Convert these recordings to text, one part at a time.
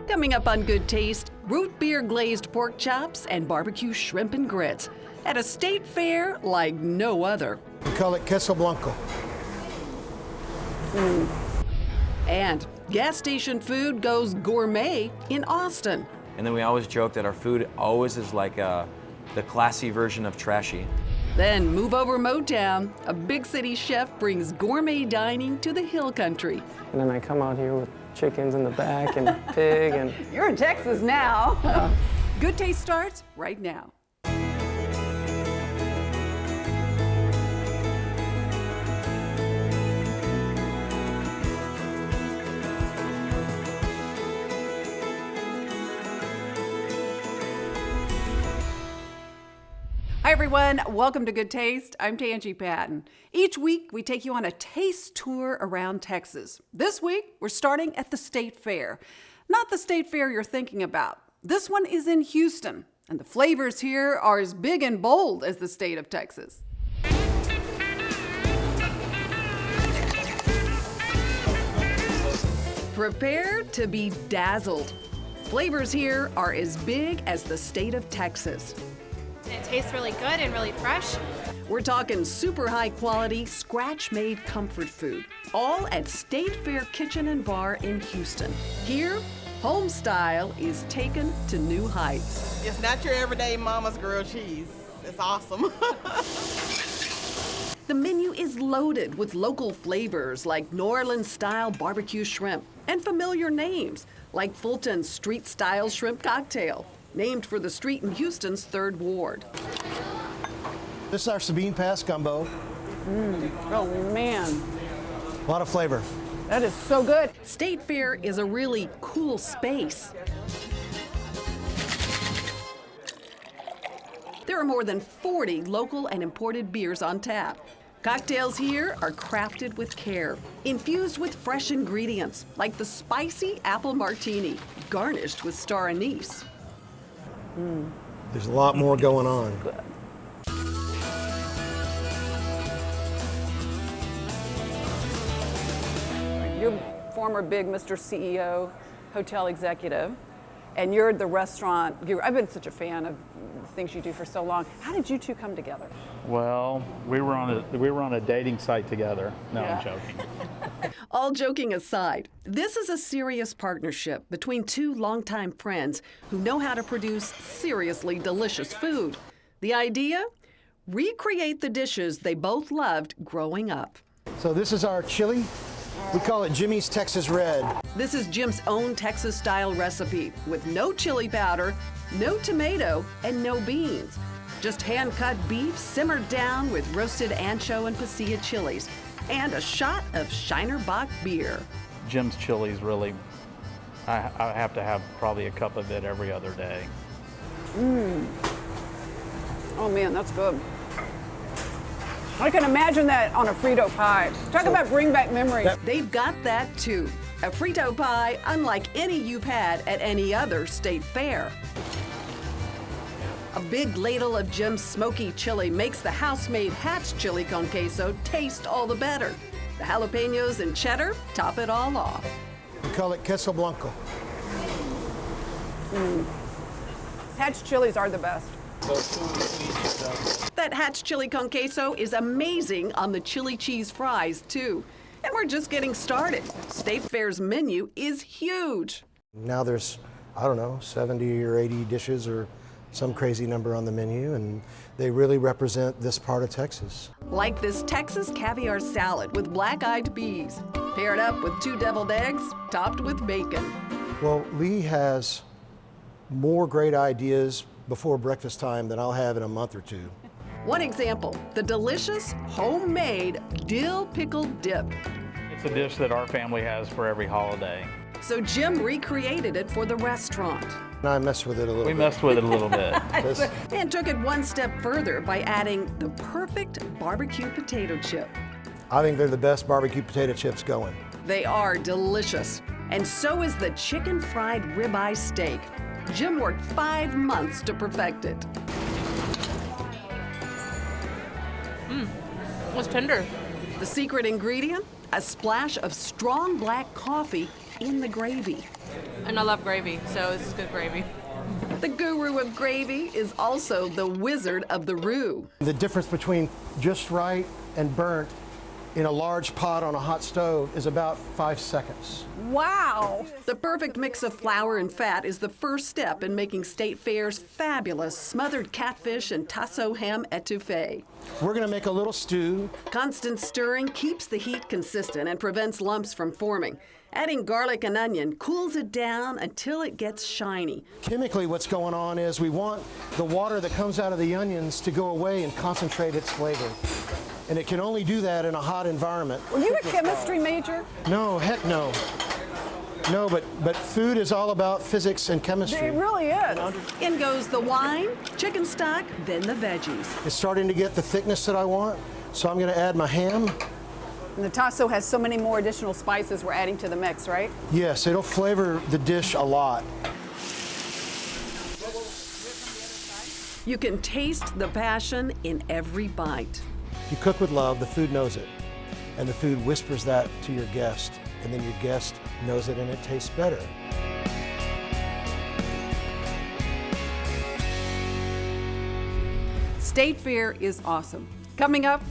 Coming up on Good Taste, root beer glazed pork chops and barbecue shrimp and grits at a state fair like no other. We call it queso blanco. And gas station food goes gourmet in Austin. And then we always joke that our food always is like the classy version of trashy. Then move over Motown. A big city chef brings gourmet dining to the hill country. And then I come out here with chickens in the back and pig and... You're in Texas now. Good Taste starts right now. Hi everyone, welcome to Good Taste. I'm Tanji Patton. Each week we take you on a taste tour around Texas. This week we're starting at the State Fair. Not the State Fair you're thinking about. This one is in Houston, and the flavors here are as big and bold as the state of Texas. Prepare to be dazzled. Flavors here are as big as the state of Texas. It tastes really good and really fresh. We're talking super high quality, scratch-made comfort food, all at State Fair Kitchen and Bar in Houston. Here, home style is taken to new heights. It's not your everyday mama's grilled cheese. It's awesome. The menu is loaded with local flavors like New Orleans-style barbecue shrimp and familiar names like Fulton's street-style shrimp cocktail, named for the street in Houston's 3rd Ward. This is our Sabine Pass Gumbo. Oh man, A lot of flavor. that is so good. State Fair is a really cool space. There are more than 40 local and imported beers on tap. Cocktails here are crafted with care, infused with fresh ingredients like the spicy apple martini, garnished with star anise. There's a lot more going on. You're former big Mr. CEO, hotel executive, and you're the restaurant. I've been such a fan of the things you do for so long. How did you two come together? Well, we were on a dating site together. No, Yeah. I'm joking. All joking aside, this is a serious partnership between two longtime friends who know how to produce seriously delicious food. The idea? Recreate the dishes they both loved growing up. So this is our chili. We call it Jimmy's Texas Red. This is Jim's own Texas-style recipe with no chili powder, no tomato, and no beans. Just hand-cut beef simmered down with roasted ancho and pasilla chilies and a shot of Shiner Bock beer. Jim's chili's really, I have to have probably a cup of it every other day. Oh man, that's good. I can imagine that on a Frito pie. Talk about bring back memories. They've got that too. A Frito pie unlike any you've had at any other state fair. A big ladle of Jim's smoky chili makes the house-made Hatch chili con queso taste all the better. The jalapenos and cheddar top it all off. We call it queso blanco. Hatch chilies are the best. That Hatch chili con queso is amazing on the chili cheese fries too. And we're just getting started. State Fair's menu is huge. Now there's, I don't know, 70 or 80 dishes or some crazy number on the menu, and they really represent this part of Texas. Like this Texas caviar salad with black-eyed peas, paired up with 2 deviled eggs, topped with bacon. Well, Lee has more great ideas before breakfast time than I'll have in a month or two. One example, the delicious homemade Dill Pickle Dip. It's a dish that our family has for every holiday. So Jim recreated it for the restaurant And I messed with it a little We bit. messed with it a little bit. and took it one step further by adding the perfect barbecue potato chip. I think they're the best barbecue potato chips going. They are delicious, and so is the chicken fried ribeye steak. Jim worked 5 months to perfect it. It was tender. The secret ingredient? A splash of strong black coffee in the gravy. And I love gravy, so this is good gravy. The guru of gravy is also the wizard of the roux. The difference between just right and burnt in a large pot on a hot stove is about 5 seconds. Wow! The perfect mix of flour and fat is the first step in making State Fair's fabulous smothered catfish and tasso ham etouffee. We're gonna make a little stew. Constant stirring keeps the heat consistent and prevents lumps from forming. Adding garlic and onion cools it down until it gets shiny. Chemically, what's going on is we want the water that comes out of the onions to go away and concentrate its flavor. And it can only do that in a hot environment. Were you a chemistry major? No, heck no. No, but food is all about physics and chemistry. It really is. In goes the wine, chicken stock, then the veggies. It's starting to get the thickness that I want, so I'm gonna add my ham. And the tasso has so many more additional spices we're adding to the mix, right? Yes, it'll flavor the dish a lot. You can taste the passion in every bite. If you cook with love, the food knows it. And the food whispers that to your guest, and then your guest knows it and it tastes better. State Fair is awesome. Coming up,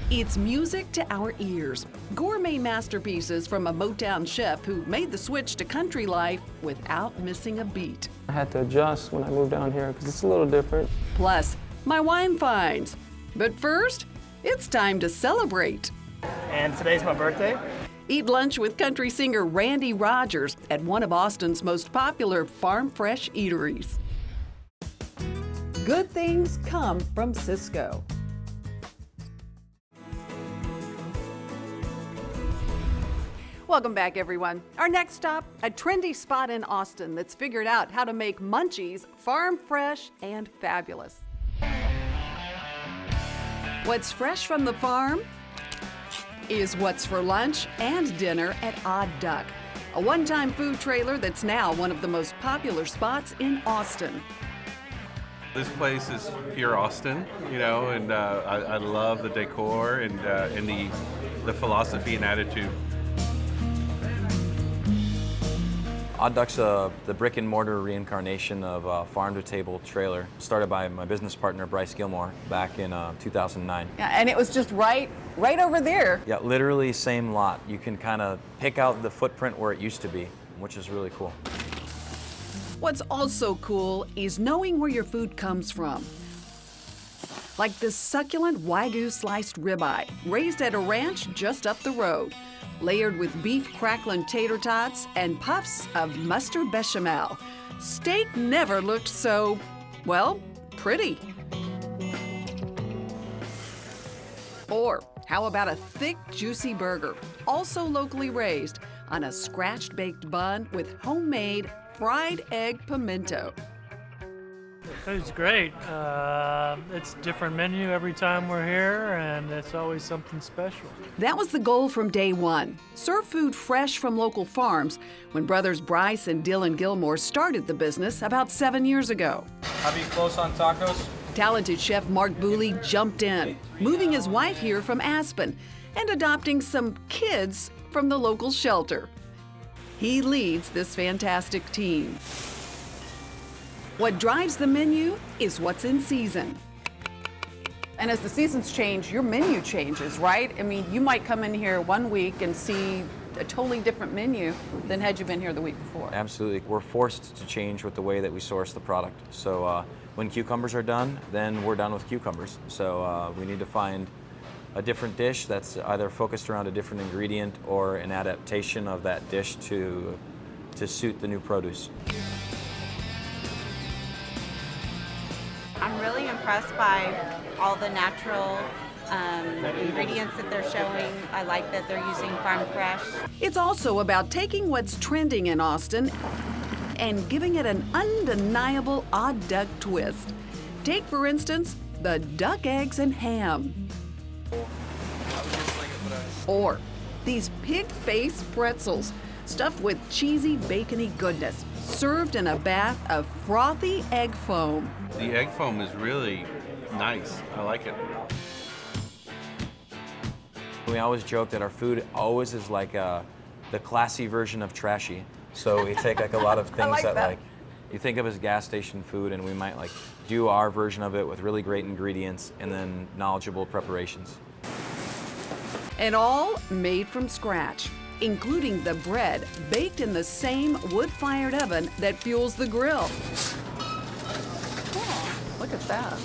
it's music to our ears. Gourmet masterpieces from a Motown chef who made the switch to country life without missing a beat. I had to adjust when I moved down here because it's a little different. Plus, my wine finds. But first, it's time to celebrate. And today's my birthday. Eat lunch with country singer Randy Rogers at one of Austin's most popular farm fresh eateries. Good things come from Cisco. Welcome back, everyone. Our next stop, a trendy spot in Austin that's figured out how to make munchies farm fresh and fabulous. What's fresh from the farm is what's for lunch and dinner at Odd Duck, a one-time food trailer that's now one of the most popular spots in Austin. This place is pure Austin, you know, and I love the decor and the philosophy and attitude. Odd Duck's the brick and mortar reincarnation of a farm-to-table trailer, started by my business partner Bryce Gilmore back in 2009. Yeah, and it was just right over there. Yeah, literally same lot. You can kind of pick out the footprint where it used to be, which is really cool. What's also cool is knowing where your food comes from. Like this succulent Wagyu sliced ribeye, raised at a ranch just up the road, layered with beef crackling tater tots and puffs of mustard bechamel. Steak never looked so, well, pretty. Or how about a thick, juicy burger, also locally raised, on a scratched baked bun with homemade fried egg pimento. Food's great. It's a different menu every time we're here, and it's always something special. That was the goal from day one. Serve food fresh from local farms when brothers Bryce and Dylan Gilmore started the business about 7 years ago. I'll be close on tacos. Talented chef Mark Booley jumped in, moving his wife here from Aspen and adopting some kids from the local shelter. He leads this fantastic team. What drives the menu is what's in season. And as the seasons change, your menu changes, right? I mean, you might come in here one week and see a totally different menu than had you been here the week before. Absolutely. We're forced to change with the way that we source the product. So when cucumbers are done, then we're done with cucumbers. So we need to find a different dish that's either focused around a different ingredient or an adaptation of that dish to suit the new produce. I'm really impressed by all the natural ingredients that they're showing. I like that they're using farm fresh. It's also about taking what's trending in Austin and giving it an undeniable Odd Duck twist. Take, for instance, the duck eggs and ham. Or these pig-faced pretzels, stuffed with cheesy, bacony goodness, served in a bath of frothy egg foam. The egg foam is really nice. I like it. We always joke that our food always is like the the classy version of trashy. So we take like a lot of things that like you think of as gas station food, and we might like do our version of it with really great ingredients and then knowledgeable preparations. And all made from scratch, including the bread baked in the same wood-fired oven that fuels the grill. Oh, look at that.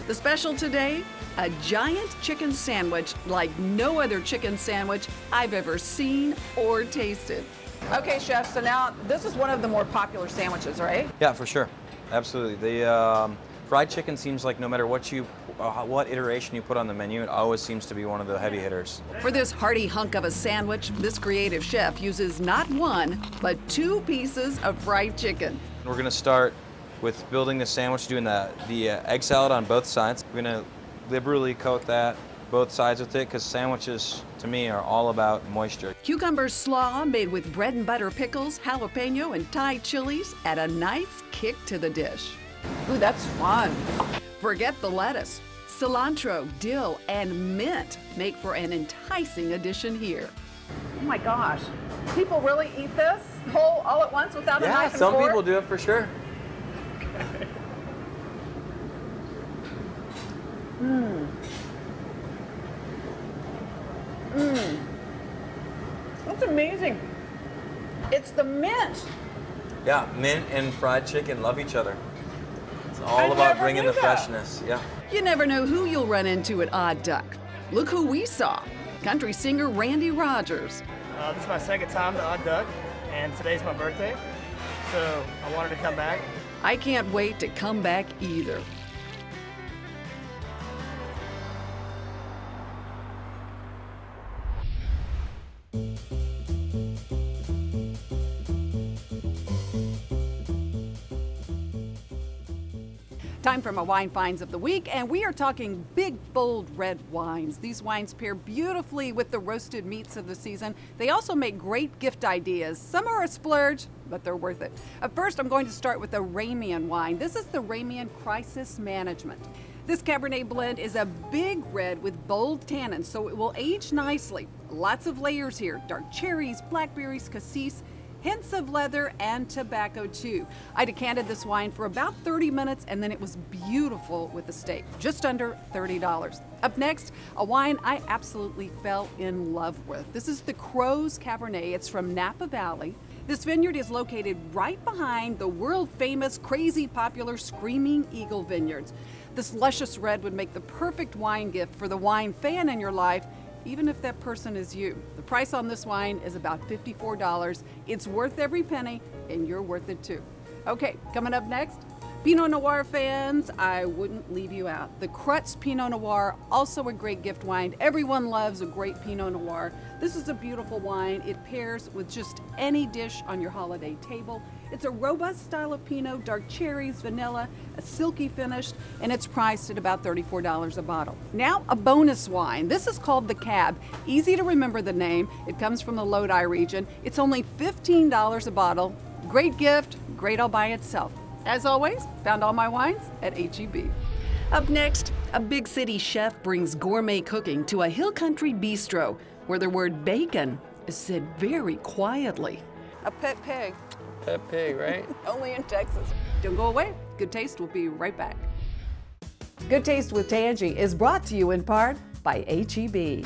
The special today, a giant chicken sandwich like no other chicken sandwich I've ever seen or tasted. Okay, chef, so now this is one of the more popular sandwiches, right? Yeah, for sure. Absolutely. The fried chicken seems like no matter what iteration you put on the menu, it always seems to be one of the heavy hitters. For this hearty hunk of a sandwich, this creative chef uses not one, but 2 pieces of fried chicken. We're gonna start with building the sandwich, doing the egg salad on both sides. We're gonna liberally coat that both sides with it, because sandwiches, to me, are all about moisture. Cucumber slaw made with bread and butter pickles, jalapeno, and Thai chilies add a nice kick to the dish. Ooh, that's fun. Forget the lettuce. Cilantro, dill, and mint make for an enticing addition here. Oh my gosh. People really eat this whole all at once without a knife and some fork? people do it for sure. Mmm. Mmm. That's amazing. It's the mint. Yeah, mint and fried chicken love each other. It's all about bringing the freshness. Yeah. You never know who you'll run into at Odd Duck. Look who we saw. Country singer Randy Rogers. This is my second time to Odd Duck, and today's my birthday, so I wanted to come back. I can't wait to come back either. Time for my wine finds of the week, and we are talking big, bold red wines. These wines pair beautifully with the roasted meats of the season. They also make great gift ideas. Some are a splurge, but they're worth it. First, I'm going to start with a Ramian wine. This is the Ramian Crisis Management. This Cabernet blend is a big red with bold tannins, so it will age nicely. Lots of layers here: dark cherries, blackberries, cassis, hints of leather, and tobacco too. I decanted this wine for about 30 minutes, and then it was beautiful with the steak, just under $30. Up next, a wine I absolutely fell in love with. This is the Crow's Cabernet. It's from Napa Valley. This vineyard is located right behind the world-famous, crazy popular Screaming Eagle Vineyards. This luscious red would make the perfect wine gift for the wine fan in your life, even if that person is you. The price on this wine is about $54. It's worth every penny, and you're worth it too. Okay, coming up next, Pinot Noir fans, I wouldn't leave you out. The Crutz Pinot Noir, also a great gift wine. Everyone loves a great Pinot Noir. This is a beautiful wine. It pairs with just any dish on your holiday table. It's a robust style of Pinot, dark cherries, vanilla, a silky finish, and it's priced at about $34 a bottle. Now, a bonus wine. This is called the Cab. Easy to remember the name. It comes from the Lodi region. It's only $15 a bottle. Great gift, great all by itself. As always, found all my wines at H-E-B. Up next, a big city chef brings gourmet cooking to a hill country bistro where the word bacon is said very quietly. A pet pig. Pet pig, right? Only in Texas. Don't go away. Good Taste will be right back. Good Taste with Tanji is brought to you in part by H-E-B.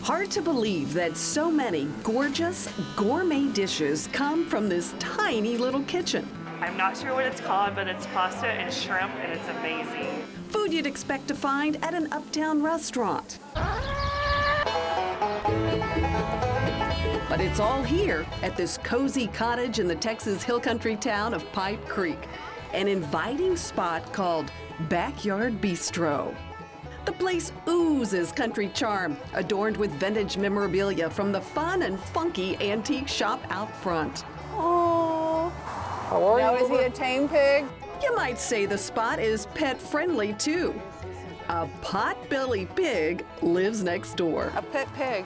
Hard to believe that so many gorgeous gourmet dishes come from this tiny little kitchen. I'm not sure what it's called, but it's pasta and shrimp, and it's amazing. Food you'd expect to find at an uptown restaurant. But it's all here at this cozy cottage in the Texas hill country town of Pipe Creek, an inviting spot called Backyard Bistro. The place oozes country charm, adorned with vintage memorabilia from the fun and funky antique shop out front. Oh. How are Now, you? is he a tame pig? You might say the spot is pet-friendly too. A pot-belly pig lives next door. A pet pig.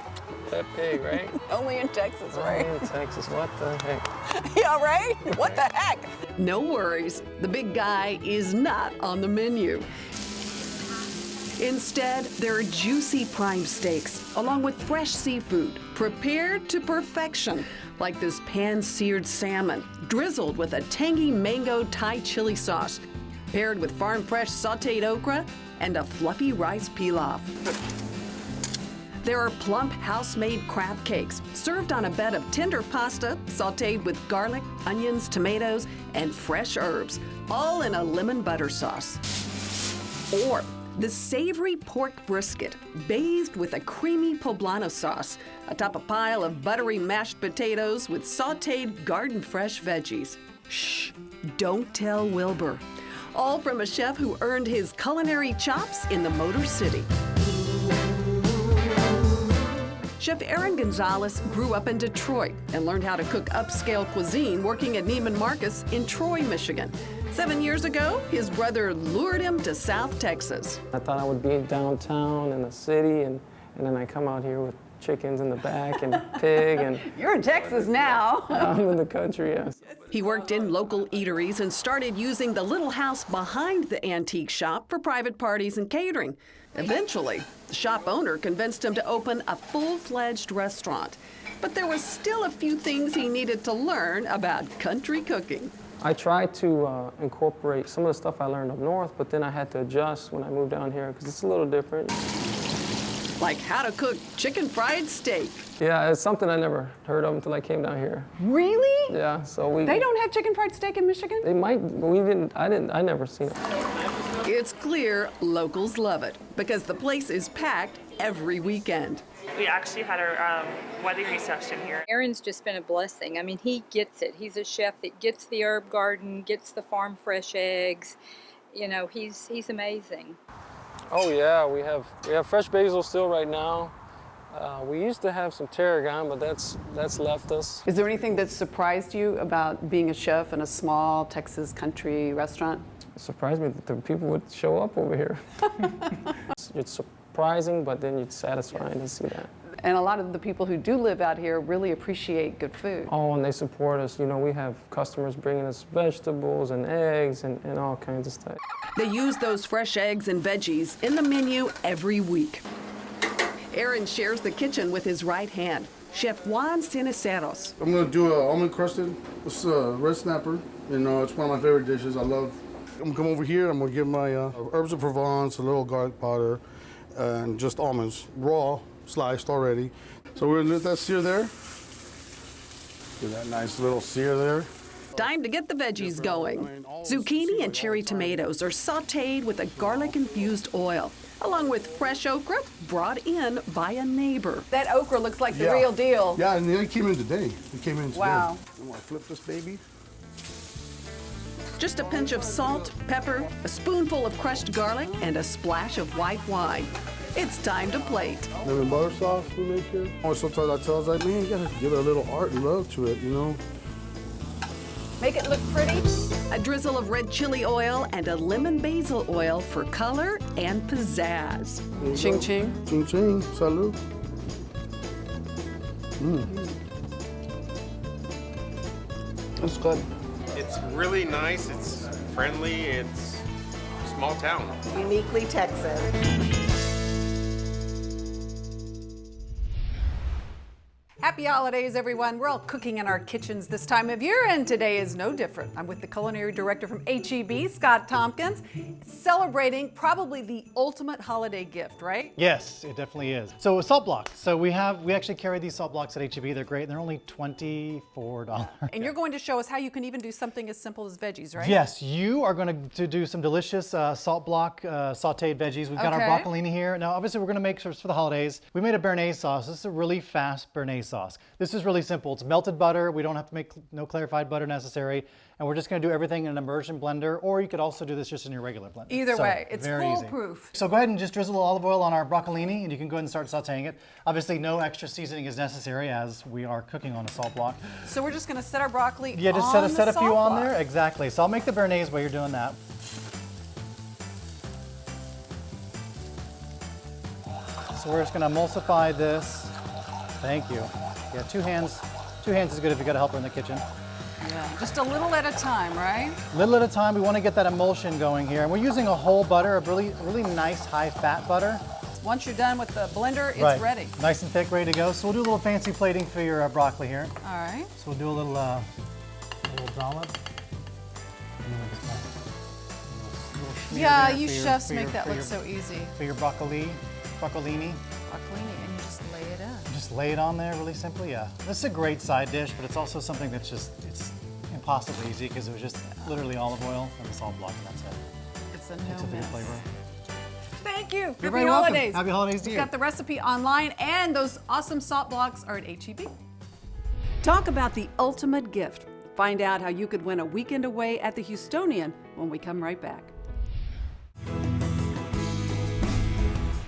that pig, right? Only in Texas, right? Only in Texas, what the heck? Yeah, right? What the heck? No worries, the big guy is not on the menu. Instead, there are juicy prime steaks, along with fresh seafood, prepared to perfection, like this Pan Seared Salmon, drizzled with a tangy Mango Thai Chile Sauce, paired with farm-fresh sautéed okra and a fluffy rice pilaf. There are plump house-made crab cakes, served on a bed of tender pasta, sautéed with garlic, onions, tomatoes, and fresh herbs, all in a lemon butter sauce. Or the savory pork brisket, bathed with a creamy poblano sauce, atop a pile of buttery mashed potatoes with sautéed garden-fresh veggies. Shh, don't tell Wilbur. All from a chef who earned his culinary chops in the Motor City. Chef Aaron Gonzalez grew up in Detroit and learned how to cook upscale cuisine working at Neiman Marcus in Troy, Michigan. 7 years ago, his brother lured him to South Texas. I thought I would be downtown in the city, and then I come out here with chickens in the back and pig, and You're in Texas now. I'm in the country, yes. He worked in local eateries and started using the little house behind the antique shop for private parties and catering. Eventually, the shop owner convinced him to open a full-fledged restaurant. But there was still a few things he needed to learn about country cooking. I tried to incorporate some of the stuff I learned up north, but then I had to adjust when I moved down here because it's a little different. Like how to cook chicken fried steak. Yeah, it's something I never heard of until I came down here. Really? Yeah, so we... They don't have chicken fried steak in Michigan? They might, but I never seen it. It's clear locals love it because the place is packed every weekend. We actually had our wedding reception here. Aaron's just been a blessing. I mean, he gets it. He's a chef that gets the herb garden, gets the farm fresh eggs. You know, he's amazing. Oh yeah, we have fresh basil still right now. We used to have some tarragon, but that's left us. Is there anything that surprised you about being a chef in a small Texas country restaurant? It surprised me that the people would show up over here. It's surprising, but then it's satisfying to see that. And a lot of the people who do live out here really appreciate good food. Oh, and they support us. You know, we have customers bringing us vegetables and eggs and all kinds of stuff. They use those fresh eggs and veggies in the menu every week. Aaron shares the kitchen with his right hand, Chef Juan Ceniceros. I'm gonna do an almond crusted red snapper. You know, it's one of my favorite dishes. I'm gonna come over here. I'm gonna give my herbs of Provence, a little garlic powder, and just almonds, raw, sliced already. So we're gonna let that sear there. Get that nice little sear there. Time to get the veggies going. Zucchini and cherry tomatoes are sautéed with a garlic-infused oil, along with fresh okra brought in by a neighbor. That okra looks like the real deal. Yeah, and they came in today. They came in today. Wow. I'm gonna flip this baby. Just a pinch of salt, pepper, a spoonful of crushed garlic, and a splash of white wine. It's time to plate. Lemon butter sauce we make here. Or sometimes I tell us, like, man, you gotta give it a little art and love to it, you know? Make it look pretty. A drizzle of red chili oil and a lemon basil oil for color and pizzazz. Ching ching. Ching ching. Salud. That's good. It's really nice. It's friendly. It's a small town. Uniquely Texas. Happy holidays, everyone. We're all cooking in our kitchens this time of year, and today is no different. I'm with the culinary director from HEB, Scott Tompkins, celebrating probably the ultimate holiday gift, right? Yes, it definitely is. So salt blocks. So we actually carry these salt blocks at HEB. They're great. They're only $24. And you're going to show us how you can even do something as simple as veggies, right? Yes, you are going to do some delicious salt block sauteed veggies. We've got our broccolini here. Now, obviously, we're going to make sure for the holidays. We made a béarnaise sauce. This is a really fast béarnaise sauce. This is really simple. It's melted butter. We don't have to make no clarified butter necessary. And we're just going to do everything in an immersion blender, or you could also do this just in your regular blender. Either way, it's very foolproof. easy. So go ahead and just drizzle olive oil on our broccolini, and you can go ahead and start sauteing it. Obviously, no extra seasoning is necessary as we are cooking on a salt block. So we're just going to set our broccoli on Yeah, just the set a few salt on block. there. Exactly. So I'll make the béarnaise while you're doing that. So we're just going to emulsify this Thank you. Yeah, two hands is good if you got a helper in the kitchen. Yeah, just a little at a time, right? Little at a time, we want to get that emulsion going here. And we're using a whole butter, a really nice high-fat butter. Once you're done with the blender, it's ready. Nice and thick, ready to go. So we'll do a little fancy plating for your broccoli here. All right. So we'll do a little dollop. Yeah, you chefs make that look so easy. For your broccolini. Broccolini, and you just lay it on. Just lay it on there really simply, yeah. This is a great side dish, but it's also something that's it's impossibly easy because it was just literally olive oil and the salt block, and that's it. It's a no It's a big mess. flavor. Thank you. You're Happy very holidays. welcome. Happy holidays to We've you. got the recipe online, and those awesome salt blocks are at HEB. Talk about the ultimate gift. Find out how you could win a weekend away at the Houstonian when we come right back.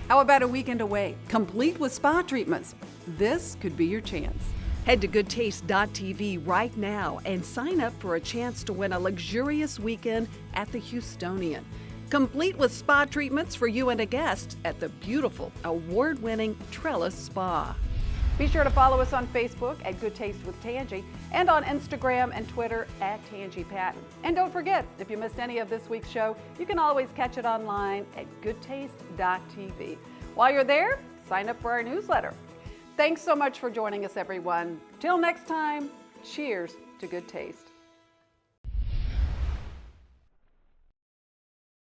How about a weekend away, complete with spa treatments? This could be your chance. Head to goodtaste.tv right now and sign up for a chance to win a luxurious weekend at the Houstonian, complete with spa treatments for you and a guest at the beautiful, award-winning Trellis Spa. Be sure to follow us on Facebook at Good Taste with Tanji and on Instagram and Twitter at Tanji Patton. And don't forget, if you missed any of this week's show, you can always catch it online at goodtaste.tv. While you're there, sign up for our newsletter. Thanks so much for joining us, everyone. Till next time, cheers to good taste.